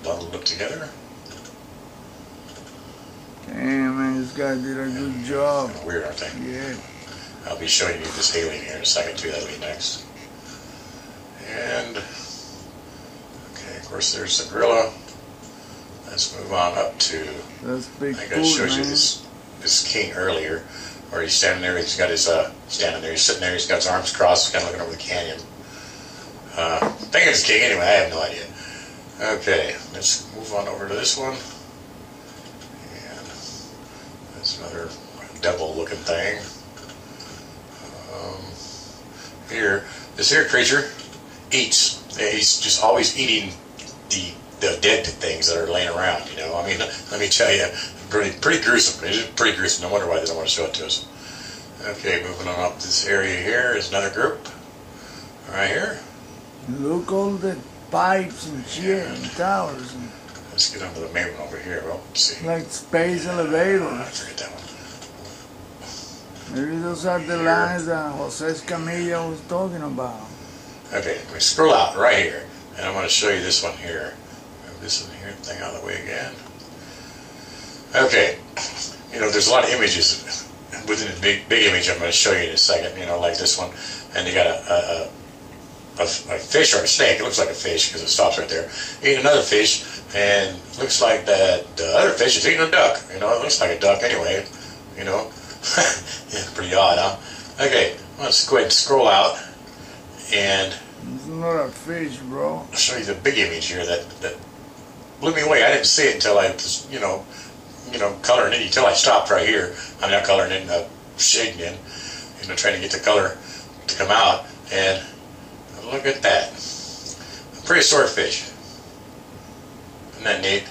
bundled up together. Damn, man, this guy did a good job. Kind of weird, aren't they? Yeah. I'll be showing you this alien here in a second too. That'll be next. And okay, of course there's the gorilla. Let's move on up to. That's big. I think I showed you this king earlier, where he's standing there. He's got his standing there. He's sitting there. He's got his arms crossed, kind of looking over the canyon. I think it's king anyway. I have no idea. Okay, let's move on over to this one. And that's another devil-looking thing. Here, this here creature eats. He's just always eating the dead things that are laying around. You know, I mean, let me tell you, pretty gruesome. It's just pretty gruesome. No wonder why they don't want to show it to us. Okay, moving on up this area here is another group. Right here. Look all the pipes and shit and towers. And let's get onto the main one over here. Well, let's see. Like space elevators. I forget that one. Maybe those are the lines that Jose Escamilla was talking about. Okay, we scroll out right here, and I'm going to show you this one here. Move this one here, thing out of the way again. Okay, you know, there's a lot of images within a big image. I'm going to show you in a second. You know, like this one, and you got a fish or a snake. It looks like a fish because it stops right there. Eating another fish, and it looks like that the other fish is eating a duck. You know, it looks like a duck anyway. You know. Yeah, pretty odd, huh? Okay, let's go ahead and scroll out, and it's not a fish, bro. I'll show you the big image here that blew me away. I didn't see it until I was, you know, coloring it until I stopped right here. I'm not coloring in, shading in, you know, trying to get the color to come out. And look at that, a prehistoric fish. Isn't that neat?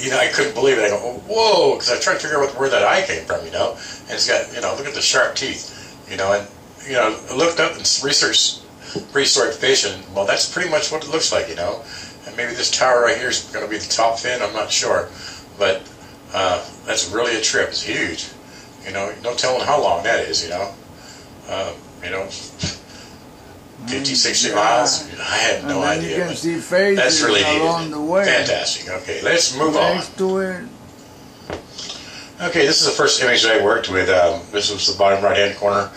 You know, I couldn't believe it. I go, oh, whoa, because I tried to figure out where that eye came from, you know. And it's got, you know, look at the sharp teeth, you know. And, you know, I looked up and researched prehistoric fish, and, well, that's pretty much what it looks like, you know. And maybe this tower right here is going to be the top fin, I'm not sure. But that's really a trip. It's huge. You know, no telling how long that is, you know. You know, 50, 60 miles? I have no idea. You can see faces that's really along the way. Fantastic. Okay, let's move on. Next to it. Okay, this is the first image that I worked with. This was the bottom right-hand corner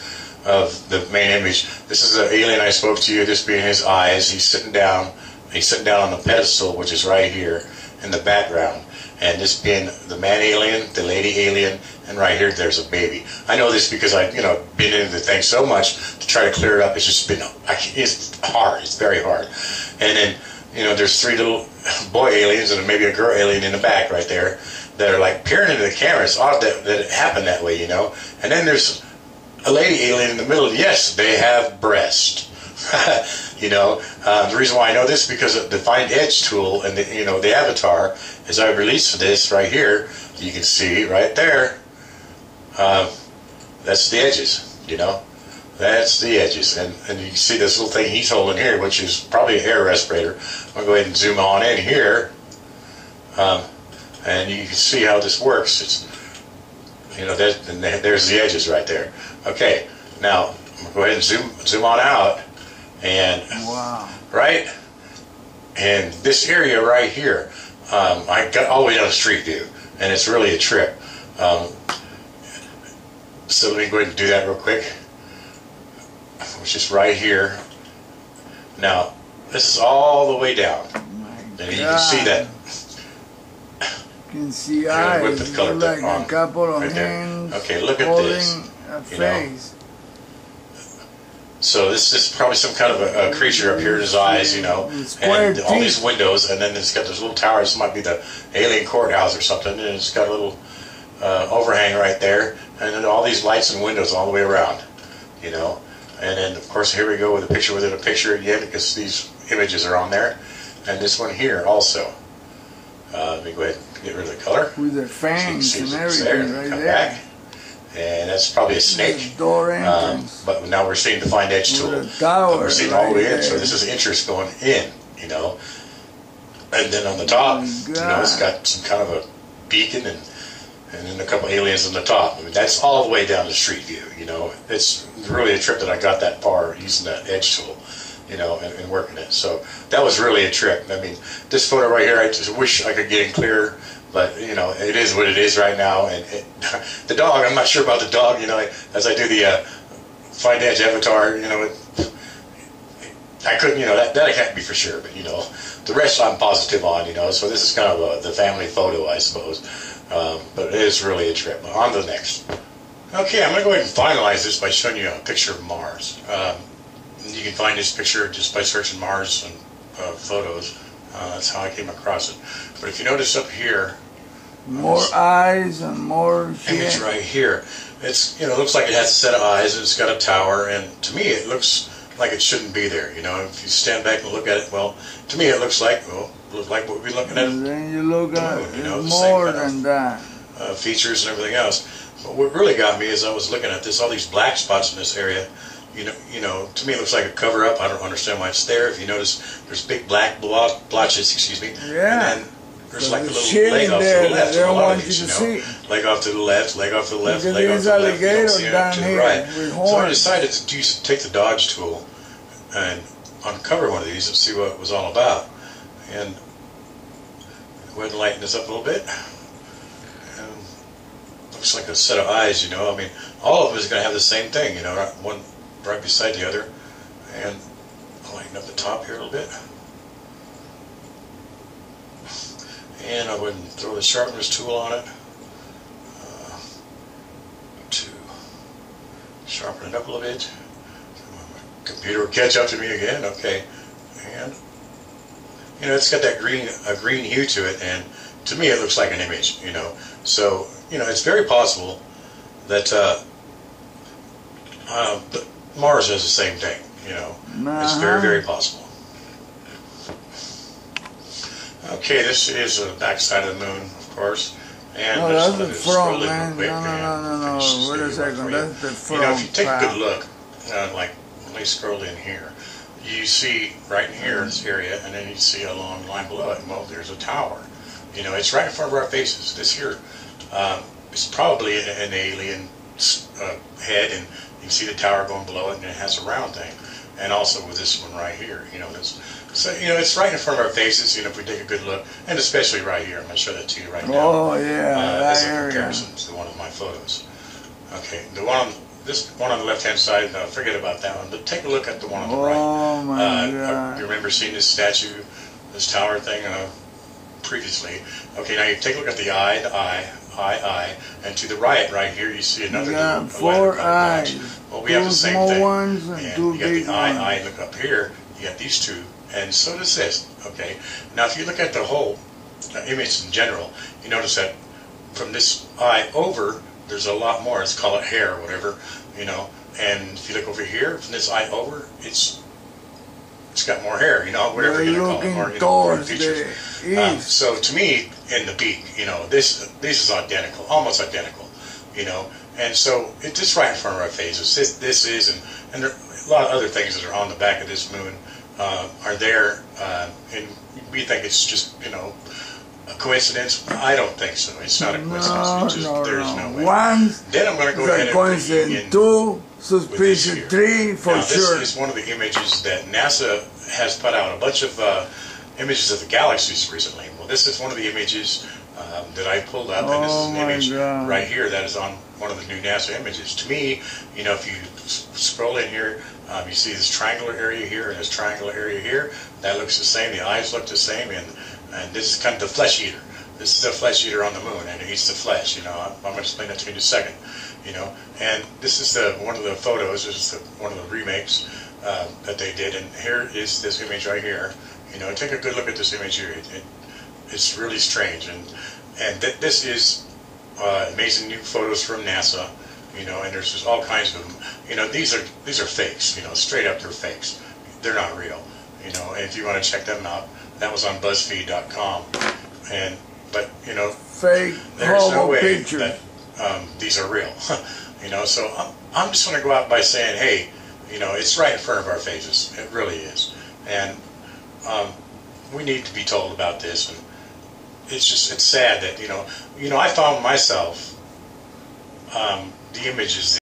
of the main image. This is the alien I spoke to you, this being his eyes. He's sitting down. He's sitting down on the pedestal, which is right here in the background. And this being the man alien, the lady alien, and right here there's a baby. I know this because I've, you know, been into the thing so much to try to clear it up. It's just been, it's hard. It's very hard. And then, you know, there's three little boy aliens and maybe a girl alien in the back right there that are like peering into the camera. It's odd that it happened that way, you know. And then there's a lady alien in the middle. Yes, they have breasts. You know, the reason why I know this is because of the Find Edge tool and the, you know, the avatar is I released this right here. You can see right there. That's the edges. You know, that's the edges, and you can see this little thing he's holding here, which is probably an air respirator. I'm gonna go ahead and zoom on in here, and you can see how this works. It's, you know, there's the edges right there. Okay, now I'm gonna go ahead and zoom on out. And wow. Right, and this area right here, I got all the way down to Street View, and it's really a trip. So let me go ahead and do that real quick, which is right here. Now, this is all the way down, and you can see that. You can see eyes, with the color like on, a couple of right hands. Okay, look at this. A face. So this is probably some kind of a creature up here in his eyes, you know, and all these windows, and then it's got this little tower. This might be the alien courthouse or something, and it's got a little overhang right there, and then all these lights and windows all the way around, you know. And then, of course, here we go with a picture within a picture again, because these images are on there. And this one here also. Let me go ahead and get rid of the color. With the fangs and everything right come there. Back. And that's probably a snake. Door entrance. But now we're seeing the Find Edge tool. We're seeing all the way in. So this is interest going in, you know. And then on the top, you know, it's got some kind of a beacon and then a couple aliens on the top. I mean, that's all the way down to Street View, you know. It's really a trip that I got that far using that Edge tool. you know, and working it. So that was really a trip. I mean, this photo right here, I just wish I could get in clearer, but you know, it is what it is right now. And the dog, I'm not sure about the dog. You know, as I do the Find Edge avatar, you know, I couldn't, you know, that I can't be for sure, but you know, the rest I'm positive on, you know. So this is kind of the family photo, I suppose. But it is really a trip. On to the next. Okay, I'm going to go ahead and finalize this by showing you a picture of Mars. You can find this picture just by searching Mars and photos. That's how I came across it. But if you notice up here, more eyes and more image right here. It's, you know, looks like it has a set of eyes and it's got a tower. And to me, it looks like it shouldn't be there. You know, if you stand back and look at it, well, to me, it looks like what we're looking at. And then you look at it, you know, more than that. Features and everything else. But what really got me is I was looking at this, all these black spots in this area. You know, to me it looks like a cover-up. I don't understand why it's there. If you notice, there's big black blotches, excuse me. Yeah. And then there's like a little leg off to the left. They don't want you to you know? See. Leg off to the left, leg off to the left, Because leg off to the left. You don't see it down to the here right. with So I horns. decided to take the Dodge tool and uncover one of these and see what it was all about. And go ahead and lighten this up a little bit. And looks like a set of eyes, you know. I mean, all of them is going to have the same thing, you know, one right beside the other. And I'll lighten up the top here a little bit. And I would throw the sharpener's tool on it to sharpen it up a little bit. My computer will catch up to me again. Okay, and you know, it's got that green hue to it, and to me it looks like an image. You know, so you know, it's very possible that Mars does the same thing. You know, it's very, very possible. Okay, this is the back side of the moon, of course. And no, that's the front, man. No. Wait a second, that's the front. You know, if you take a good look, like, let me scroll in here. You see right in here, this area, and then you see a long line below it. Well, there's a tower. You know, it's right in front of our faces. This here is probably an alien head, and you can see the tower going below it, and it has a round thing. And also with this one right here, you know, so you know, it's right in front of our faces. You know, if we take a good look, and especially right here, I'm going to show that to you right now. Oh yeah, that area. Comparison to one of my photos. Okay, this one on the left-hand side, forget about that one. But take a look at the one on the right. Oh my God! You remember seeing this statue, this tower thing previously? Okay, now you take a look at the eye, and to the right here, you see another little 4 eyes. Well, we have the same thing. Ones and you got the eye, ones. look up here, you got these two, and so does this. Okay, now if you look at the whole image in general, you notice that from this eye over, there's a lot more. Let's call it hair or whatever, you know. And if you look over here, from this eye over, it's got more hair, you know, whatever you're going to call it, more features. So to me, in the beak, you know, this is identical, almost identical, you know. And so it's just right in front of our faces. This is, and there are a lot of other things that are on the back of this moon are there, and we think it's just, you know, a coincidence. I don't think so. It's not a coincidence. There's no way. One, then I'm going to go ahead and coincidence. Two, suspicion. Three, for now, sure. This is one of the images that NASA has put out, a bunch of images of the galaxies recently. Well, this is one of the images that I pulled up, and this is an image right here that is on one of the new NASA images. To me, you know, if you scroll in here, you see this triangular area here and this triangular area here. That looks the same. The eyes look the same, and this is kind of the flesh eater. This is the flesh eater on the moon, and it eats the flesh. You know, I'm going to explain that to you in a second. You know, and this is one of the photos. This is one of the remakes that they did, and here is this image right here. You know, take a good look at this image here. It's really strange, and this is amazing new photos from NASA. You know, and there's just all kinds of them. You know, these are fakes. You know, straight up they're fakes. They're not real. You know, and if you want to check them out, that was on BuzzFeed.com. But you know, fake. There's no way picture. that these are real. You know, so I'm just going to go out by saying, hey, you know, it's right in front of our faces. It really is, and we need to be told about this. And it's sad that you know I found myself the images.